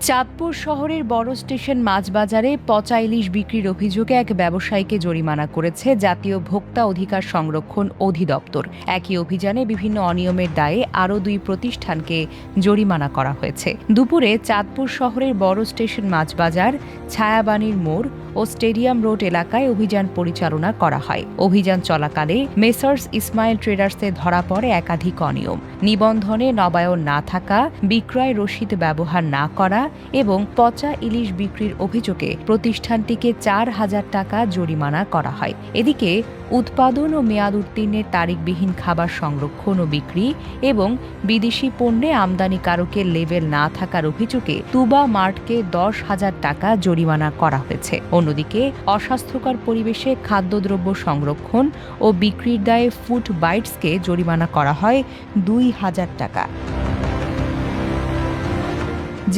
চাঁদপুর শহরের বড় স্টেশন মাছবাজারে পচা ইলিশ বিক্রির অভিযোগে এক ব্যবসায়ীকে জরিমানা করেছে জাতীয় ভোক্তা অধিকার সংরক্ষণ অধিদপ্তর। একই অভিযানে বিভিন্ন অনিয়মের দায়ে আরও 2 প্রতিষ্ঠানকে জরিমানা করা হয়েছে। দুপুরে চাঁদপুর শহরের বড় স্টেশন মাছবাজার, ছায়াবানীর মোড় ও স্টেডিয়াম রোড এলাকায় অভিযান পরিচালনা করা হয়। অভিযান চলাকালে মেসার্স ইসমাইল ট্রেডার্সে ধরা পড়ে একাধিক অনিয়ম, নিবন্ধনে নবায়ন না থাকা, বিক্রয় রসিদ ব্যবহার না করা এবং পচা ইলিশ বিক্রির অভিযোগে প্রতিষ্ঠানটিকে 4,000 টাকা জরিমানা করা হয়। এদিকে উৎপাদন ও মেয়াদ উত্তীর্ণের তারিখবিহীন খাবার সংরক্ষণ ও বিক্রি এবং বিদেশি পণ্যে আমদানিকারকের লেবেল না থাকার অভিযোগে তুবা মার্টকে 10,000 টাকা জরিমানা করা হয়েছে। অন্যদিকে অস্বাস্থ্যকর পরিবেশে খাদ্যদ্রব্য সংরক্ষণ ও বিক্রির দায়ে ফুড বাইটসকে জরিমানা করা হয় 2,000 টাকা।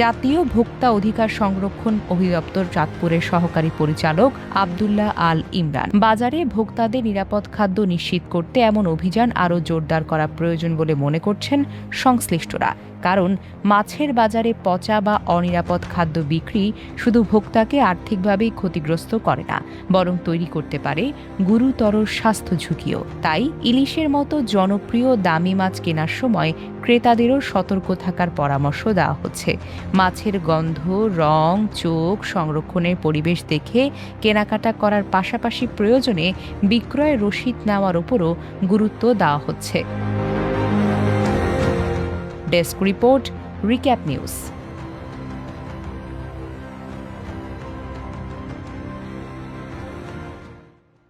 জাতীয় ভোক্তা অধিকার সংরক্ষণ অধিদপ্তর চাঁদপুরের সহকারী পরিচালক আব্দুল্লাহ আল ইমরান বাজারে ভোক্তাদের নিরাপদ খাদ্য নিশ্চিত করতে এমন অভিযান আরও জোরদার করা প্রয়োজন বলে মনে করছেন সংশ্লিষ্টরা। কারণ মাছের বাজারে পচা বা অনিরাপদ খাদ্য বিক্রি শুধু ভোক্তাকে আর্থিকভাবেই ক্ষতিগ্রস্ত করে না, বরং তৈরি করতে পারে গুরুতর স্বাস্থ্য ঝুঁকিও। তাই ইলিশের মতো জনপ্রিয় দামি মাছ কেনার সময় ক্রেতাদেরও সতর্ক থাকার পরামর্শ দেওয়া হচ্ছে। মাছের গন্ধ, রং, চোখ, সংরক্ষণের পরিবেশ দেখে কেনাকাটা করার পাশাপাশি প্রয়োজনে বিক্রয় রসিদ নেওয়ার উপরও গুরুত্ব দেওয়া হচ্ছে। Desk report, recap news.